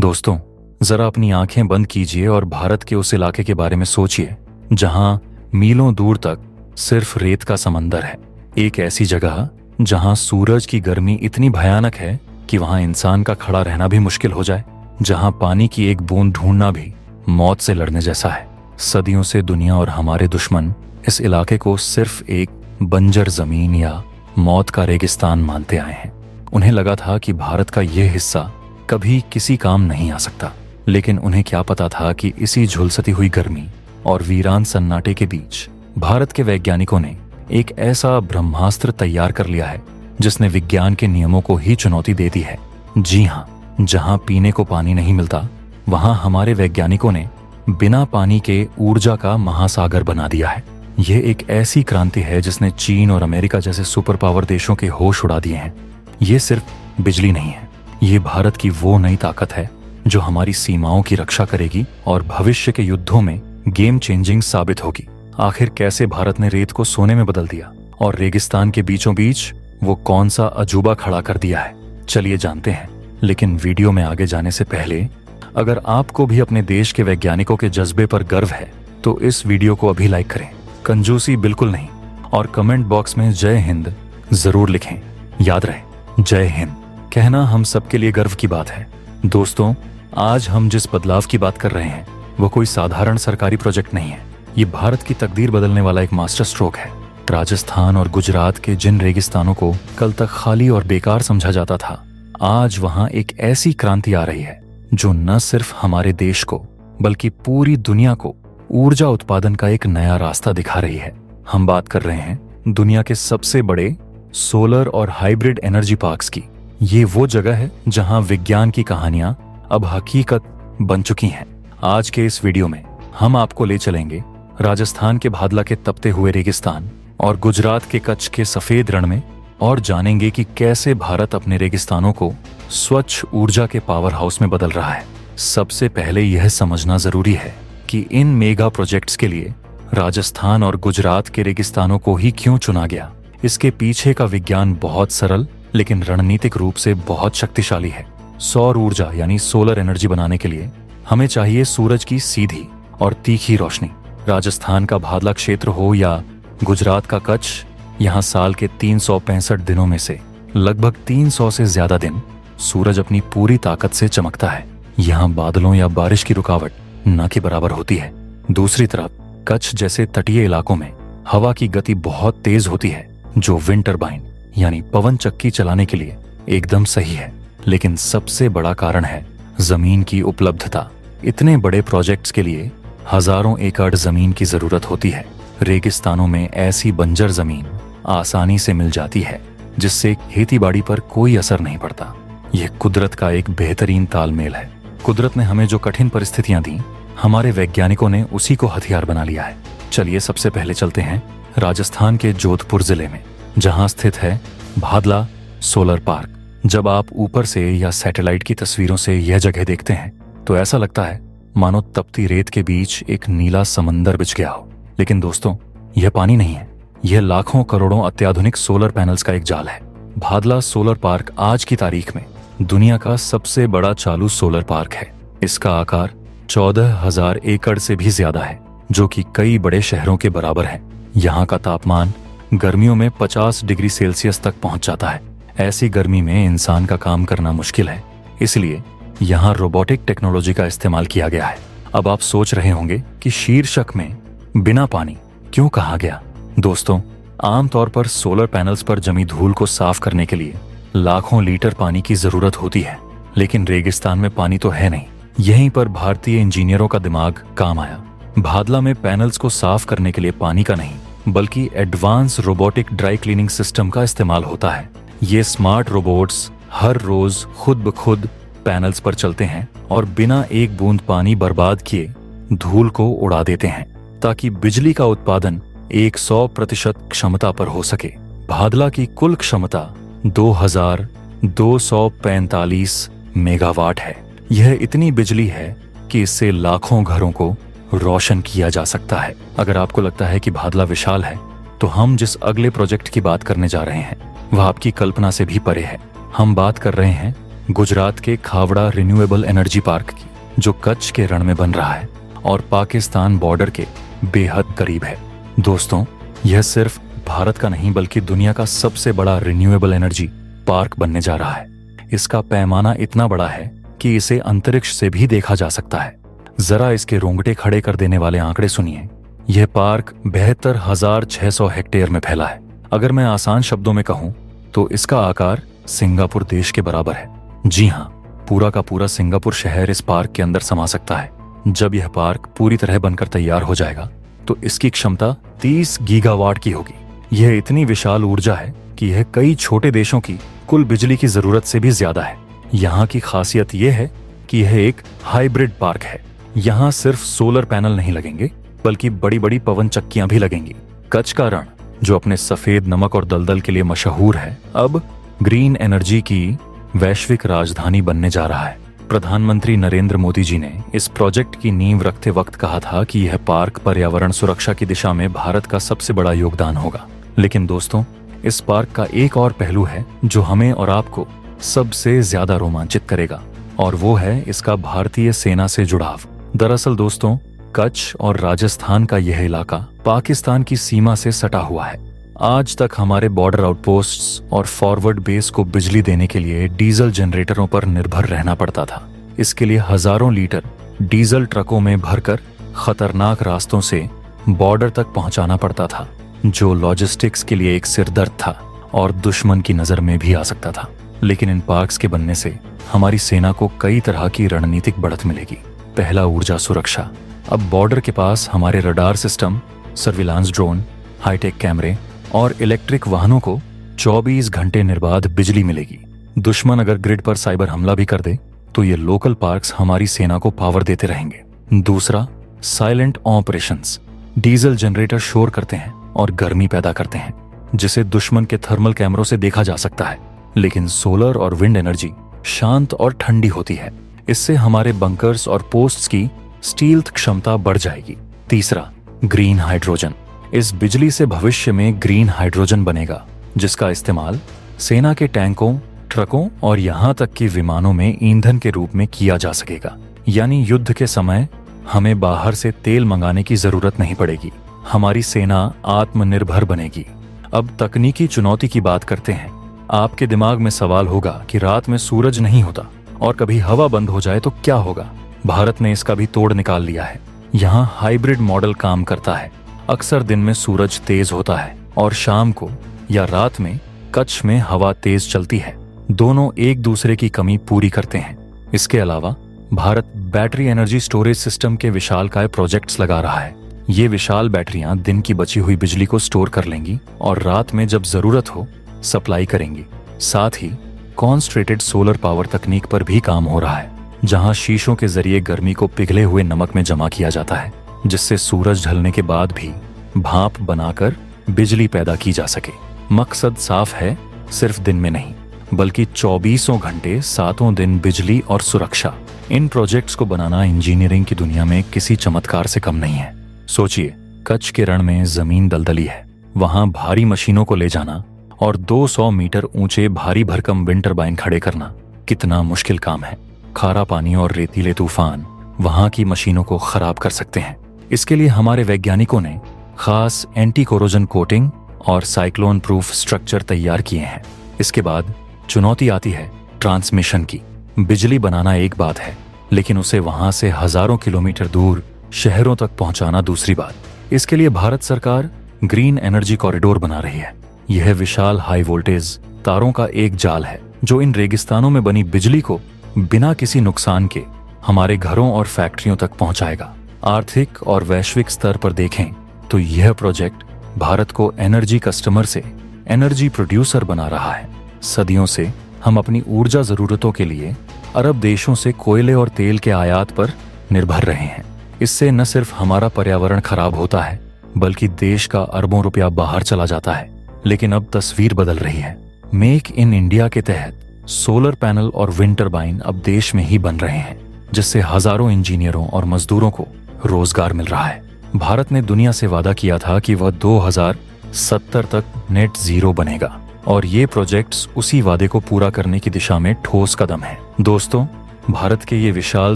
दोस्तों, जरा अपनी आंखें बंद कीजिए और भारत के उस इलाके के बारे में सोचिए जहां मीलों दूर तक सिर्फ रेत का समंदर है। एक ऐसी जगह जहां सूरज की गर्मी इतनी भयानक है कि वहां इंसान का खड़ा रहना भी मुश्किल हो जाए, जहां पानी की एक बूंद ढूंढना भी मौत से लड़ने जैसा है। सदियों से दुनिया और हमारे दुश्मन इस इलाके को सिर्फ एक बंजर जमीन या मौत का रेगिस्तान मानते आए हैं। उन्हें लगा था कि भारत का यह हिस्सा कभी किसी काम नहीं आ सकता, लेकिन उन्हें क्या पता था कि इसी झुलसती हुई गर्मी और वीरान सन्नाटे के बीच भारत के वैज्ञानिकों ने एक ऐसा ब्रह्मास्त्र तैयार कर लिया है जिसने विज्ञान के नियमों को ही चुनौती दे दी है। जी हाँ, जहां पीने को पानी नहीं मिलता, वहां हमारे वैज्ञानिकों ने बिना पानी के ऊर्जा का महासागर बना दिया है। यह एक ऐसी क्रांति है जिसने चीन और अमेरिका जैसे सुपर पावर देशों के होश उड़ा दिए हैं। ये सिर्फ बिजली नहीं है, ये भारत की वो नई ताकत है जो हमारी सीमाओं की रक्षा करेगी और भविष्य के युद्धों में गेम चेंजिंग साबित होगी। आखिर कैसे भारत ने रेत को सोने में बदल दिया और रेगिस्तान के बीचों बीच वो कौन सा अजूबा खड़ा कर दिया है, चलिए जानते हैं। लेकिन वीडियो में आगे जाने से पहले, अगर आपको भी अपने देश के वैज्ञानिकों के जज्बे पर गर्व है तो इस वीडियो को अभी लाइक करें, कंजूसी बिल्कुल नहीं, और कमेंट बॉक्स में जय हिंद जरूर लिखें। याद रहे, जय हिंद कहना हम सबके लिए गर्व की बात है। दोस्तों, आज हम जिस बदलाव की बात कर रहे हैं वो कोई साधारण सरकारी प्रोजेक्ट नहीं है। ये भारत की तकदीर बदलने वाला एक मास्टर स्ट्रोक है। राजस्थान और गुजरात के जिन रेगिस्तानों को कल तक खाली और बेकार समझा जाता था, आज वहां एक ऐसी क्रांति आ रही है जो न सिर्फ हमारे देश को बल्कि पूरी दुनिया को ऊर्जा उत्पादन का एक नया रास्ता दिखा रही है। हम बात कर रहे हैं दुनिया के सबसे बड़े सोलर और हाइब्रिड एनर्जी पार्क्स की। ये वो जगह है जहां विज्ञान की कहानियां अब हकीकत बन चुकी हैं। आज के इस वीडियो में हम आपको ले चलेंगे राजस्थान के भादला के तपते हुए रेगिस्तान और गुजरात के कच्छ के सफेद रण में, और जानेंगे कि कैसे भारत अपने रेगिस्तानों को स्वच्छ ऊर्जा के पावर हाउस में बदल रहा है। सबसे पहले यह समझना जरूरी है कि इन मेगा प्रोजेक्ट्स के लिए राजस्थान और गुजरात के रेगिस्तानों को ही क्यों चुना गया। इसके पीछे का विज्ञान बहुत सरल लेकिन रणनीतिक रूप से बहुत शक्तिशाली है। सौर ऊर्जा यानी सोलर एनर्जी बनाने के लिए हमें चाहिए सूरज की सीधी और तीखी रोशनी। राजस्थान का भादला क्षेत्र हो या गुजरात का कच्छ, यहाँ साल के 365 दिनों में से लगभग 300 से ज्यादा दिन सूरज अपनी पूरी ताकत से चमकता है। यहाँ बादलों या बारिश की रुकावट न के बराबर होती है। दूसरी तरफ कच्छ जैसे तटीय इलाकों में हवा की गति बहुत तेज होती है, जो विंड टरबाइन यानी पवन चक्की चलाने के लिए एकदम सही है। लेकिन सबसे बड़ा कारण है जमीन की उपलब्धता। इतने बड़े प्रोजेक्ट्स के लिए हजारों एकड़ जमीन की जरूरत होती है। रेगिस्तानों में ऐसी बंजर जमीन आसानी से मिल जाती है जिससे खेतीबाड़ी पर कोई असर नहीं पड़ता। यह कुदरत का एक बेहतरीन तालमेल है। कुदरत ने हमें जो कठिन परिस्थितियां दी, हमारे वैज्ञानिकों ने उसी को हथियार बना लिया है। चलिए सबसे पहले चलते हैं राजस्थान के जोधपुर जिले में, जहां स्थित है भादला सोलर पार्क। जब आप ऊपर से या सैटेलाइट की तस्वीरों से यह जगह देखते हैं तो ऐसा लगता है मानो तपती रेत के बीच एक नीला समंदर बिछ गया हो। लेकिन दोस्तों, यह पानी नहीं है, यह लाखों करोड़ों अत्याधुनिक सोलर पैनल्स का एक जाल है। भादला सोलर पार्क आज की तारीख में दुनिया का सबसे बड़ा चालू सोलर पार्क है। इसका आकार 14,000 एकड़ से भी ज्यादा है, जो कि कई बड़े शहरों के बराबर है। यहाँ का तापमान गर्मियों में 50 डिग्री सेल्सियस तक पहुंच जाता है। ऐसी गर्मी में इंसान का काम करना मुश्किल है, इसलिए यहाँ रोबोटिक टेक्नोलॉजी का इस्तेमाल किया गया है। अब आप सोच रहे होंगे कि शीर्षक में बिना पानी क्यों कहा गया। दोस्तों, आमतौर पर सोलर पैनल्स पर जमी धूल को साफ करने के लिए लाखों लीटर पानी की जरूरत होती है, लेकिन रेगिस्तान में पानी तो है नहीं। यहीं पर भारतीय इंजीनियरों का दिमाग काम आया। भादला में पैनल्स को साफ करने के लिए पानी का नहीं बल्कि advance robotic dry cleaning system का इस्तेमाल होता है। ये स्मार्ट रोबोट्स हर रोज खुद ब खुद पैनल्स पर चलते हैं और बिना एक बूंद पानी बर्बाद किए धूल को उड़ा देते हैं, ताकि बिजली का उत्पादन 100% क्षमता पर हो सके। भादला की कुल क्षमता 2245 मेगावाट है। यह इतनी बिजली है कि इससे लाखों घरों को रोशन किया जा सकता है। अगर आपको लगता है कि भादला विशाल है, तो हम जिस अगले प्रोजेक्ट की बात करने जा रहे हैं वह आपकी कल्पना से भी परे है। हम बात कर रहे हैं गुजरात के खावड़ा रिन्यूएबल एनर्जी पार्क की, जो कच्छ के रण में बन रहा है और पाकिस्तान बॉर्डर के बेहद करीब है। दोस्तों, यह सिर्फ भारत का नहीं बल्कि दुनिया का सबसे बड़ा रिन्यूएबल एनर्जी पार्क बनने जा रहा है। इसका पैमाना इतना बड़ा है कि इसे अंतरिक्ष से भी देखा जा सकता है। जरा इसके रोंगटे खड़े कर देने वाले आंकड़े सुनिए। यह पार्क 72,600 हेक्टेयर में फैला है। अगर मैं आसान शब्दों में कहूं तो इसका आकार सिंगापुर देश के बराबर है। जी हाँ, पूरा का पूरा सिंगापुर शहर इस पार्क के अंदर समा सकता है। जब यह पार्क पूरी तरह बनकर तैयार हो जाएगा तो इसकी क्षमता 30 गीगावाट की होगी। यह इतनी विशाल ऊर्जा है कि यह कई छोटे देशों की कुल बिजली की जरूरत से भी ज्यादा है। यहाँ की खासियत यह है कि यह एक हाइब्रिड पार्क है। यहाँ सिर्फ सोलर पैनल नहीं लगेंगे बल्कि बड़ी बड़ी पवन चक्कियां भी लगेंगी। कच्छ का रण, जो अपने सफेद नमक और दलदल के लिए मशहूर है, अब ग्रीन एनर्जी की वैश्विक राजधानी बनने जा रहा है। प्रधानमंत्री नरेंद्र मोदी जी ने इस प्रोजेक्ट की नींव रखते वक्त कहा था कि यह पार्क पर्यावरण सुरक्षा की दिशा में भारत का सबसे बड़ा योगदान होगा। लेकिन दोस्तों, इस पार्क का एक और पहलू है जो हमें और आपको सबसे ज्यादा रोमांचित करेगा, और वो है इसका भारतीय सेना से जुड़ाव। दरअसल दोस्तों, कच्छ और राजस्थान का यह इलाका पाकिस्तान की सीमा से सटा हुआ है। आज तक हमारे बॉर्डर आउटपोस्ट्स और फॉरवर्ड बेस को बिजली देने के लिए डीजल जनरेटरों पर निर्भर रहना पड़ता था। इसके लिए हजारों लीटर डीजल ट्रकों में भरकर खतरनाक रास्तों से बॉर्डर तक पहुंचाना पड़ता था, जो लॉजिस्टिक्स के लिए एक सिरदर्द था और दुश्मन की नजर में भी आ सकता था। लेकिन इन पार्क्स के बनने से हमारी सेना को कई तरह की रणनीतिक बढ़त मिलेगी। पहला, ऊर्जा सुरक्षा। अब बॉर्डर के पास हमारे radar system, surveillance drone, hi tech कैमरे और इलेक्ट्रिक वाहनों को 24 घंटे निर्बाध बिजली मिलेगी। दुश्मन अगर ग्रिड पर साइबर हमला भी कर दे तो ये लोकल पार्क्स हमारी सेना को पावर देते रहेंगे। दूसरा, साइलेंट ऑपरेशंस। डीजल जनरेटर शोर करते हैं और गर्मी पैदा करते हैं, जिसे दुश्मन के थर्मल कैमरों से देखा जा सकता है। लेकिन सोलर और विंड एनर्जी शांत और ठंडी होती है। इससे हमारे बंकर्स और पोस्ट्स की स्टील्थ क्षमता बढ़ जाएगी। तीसरा, ग्रीन हाइड्रोजन। इस बिजली से भविष्य में ग्रीन हाइड्रोजन बनेगा, जिसका इस्तेमाल सेना के टैंकों, ट्रकों और यहाँ तक कि विमानों में ईंधन के रूप में किया जा सकेगा। यानी युद्ध के समय हमें बाहर से तेल मंगाने की जरूरत नहीं पड़ेगी। हमारी सेना आत्मनिर्भर बनेगी। अब तकनीकी चुनौती की बात करते हैं। आपके दिमाग में सवाल होगा कि रात में सूरज नहीं होता और कभी हवा बंद हो जाए तो क्या होगा? भारत ने इसका भी तोड़ निकाल लिया है। यहाँ हाइब्रिड मॉडल काम करता है। अक्सर दिन में सूरज तेज होता है और शाम को या रात में कच्छ में हवा तेज चलती है। दोनों एक दूसरे की कमी पूरी करते हैं। इसके अलावा Bharat battery energy storage system के विशालकाय प्रोजेक्ट्स लगा रहा है। ये विशाल बैटरियां दिन की बची हुई बिजली को स्टोर कर लेंगी और रात में जब जरूरत हो सप्लाई करेंगी। साथ ही कॉन्सन्ट्रेटेड सोलर पावर तकनीक पर भी काम हो रहा है, जहां शीशों के जरिए गर्मी को पिघले हुए नमक में जमा किया जाता है, जिससे सूरज ढलने के बाद भी भाप बनाकर बिजली पैदा की जा सके। मकसद साफ है, सिर्फ दिन में नहीं बल्कि 24 घंटे 7 दिन बिजली और सुरक्षा। इन प्रोजेक्ट्स को बनाना इंजीनियरिंग की दुनिया में किसी चमत्कार से कम नहीं है। सोचिए, कच्छ के रण में जमीन दलदली है, वहां भारी मशीनों को ले जाना और 200 मीटर ऊंचे भारी भरकम विंड टरबाइन खड़े करना कितना मुश्किल काम है। खारा पानी और रेतीले तूफान वहां की मशीनों को खराब कर सकते हैं। इसके लिए हमारे वैज्ञानिकों ने खास एंटी कोरोजन कोटिंग और साइक्लोन प्रूफ स्ट्रक्चर तैयार किए हैं। इसके बाद चुनौती आती है ट्रांसमिशन की। बिजली बनाना एक बात है, लेकिन उसे वहां से हजारों किलोमीटर दूर शहरों तक पहुंचाना दूसरी बात। इसके लिए भारत सरकार ग्रीन एनर्जी कॉरिडोर बना रही है। यह विशाल हाई वोल्टेज तारों का एक जाल है जो इन रेगिस्तानों में बनी बिजली को बिना किसी नुकसान के हमारे घरों और फैक्ट्रियों तक पहुंचाएगा। आर्थिक और वैश्विक स्तर पर देखें तो यह प्रोजेक्ट भारत को एनर्जी कस्टमर से एनर्जी प्रोड्यूसर बना रहा है। सदियों से हम अपनी ऊर्जा जरूरतों के लिए अरब देशों से कोयले और तेल के आयात पर निर्भर रहे हैं। इससे न सिर्फ हमारा पर्यावरण खराब होता है बल्कि देश का अरबों रुपया बाहर चला जाता है। लेकिन अब तस्वीर बदल रही है। मेक इन इंडिया के तहत सोलर पैनल और विंड टरबाइन अब देश में ही बन रहे हैं, जिससे हजारों इंजीनियरों और मजदूरों को रोजगार मिल रहा है। भारत ने दुनिया से वादा किया था कि वह 2070 तक नेट जीरो बनेगा। और ये प्रोजेक्ट्स उसी वादे को पूरा करने की दिशा में ठोस कदम हैं। दोस्तों, भारत के ये विशाल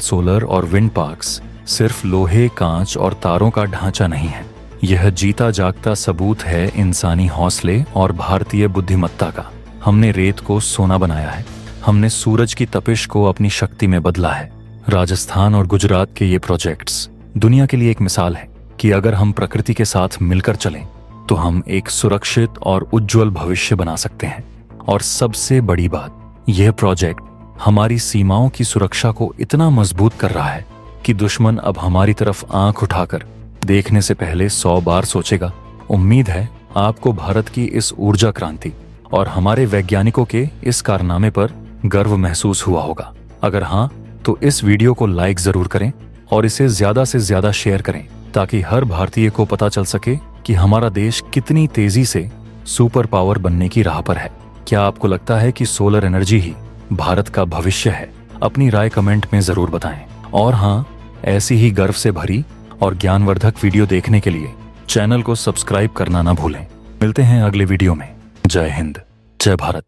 सोलर और विंड पार्क्स सिर्फ लोहे, कांच और तारों का ढांचा नहीं है। यह जीता जागता सबूत है इंसानी हौसले और भारतीय बुद्धिमत्ता का। हमने रेत को सोना बनाया है, हमने सूरज की तपिश को अपनी शक्ति में बदला है। राजस्थान और गुजरात के ये प्रोजेक्ट्स दुनिया के लिए एक मिसाल है कि अगर हम प्रकृति के साथ मिलकर चलें तो हम एक सुरक्षित और उज्जवल भविष्य बना सकते हैं। और सबसे बड़ी बात, यह प्रोजेक्ट हमारी सीमाओं की सुरक्षा को इतना मजबूत कर रहा है कि दुश्मन अब हमारी तरफ आंख उठाकर देखने से पहले 100 बार सोचेगा। उम्मीद है आपको भारत की इस ऊर्जा क्रांति और हमारे वैज्ञानिकों के इस कारनामे पर गर्व महसूस हुआ होगा। अगर हाँ, तो इस वीडियो को लाइक जरूर करें और इसे ज्यादा से ज्यादा शेयर करें ताकि हर भारतीय को पता चल सके कि हमारा देश कितनी तेजी से सुपर पावर बनने की राह पर है। क्या आपको लगता है कि सोलर एनर्जी ही भारत का भविष्य है? अपनी राय कमेंट में जरूर बताएं। और हाँ, ऐसी ही गर्व से भरी और ज्ञानवर्धक वीडियो देखने के लिए चैनल को सब्सक्राइब करना ना भूलें। मिलते हैं अगले वीडियो में। जय हिंद, जय भारत।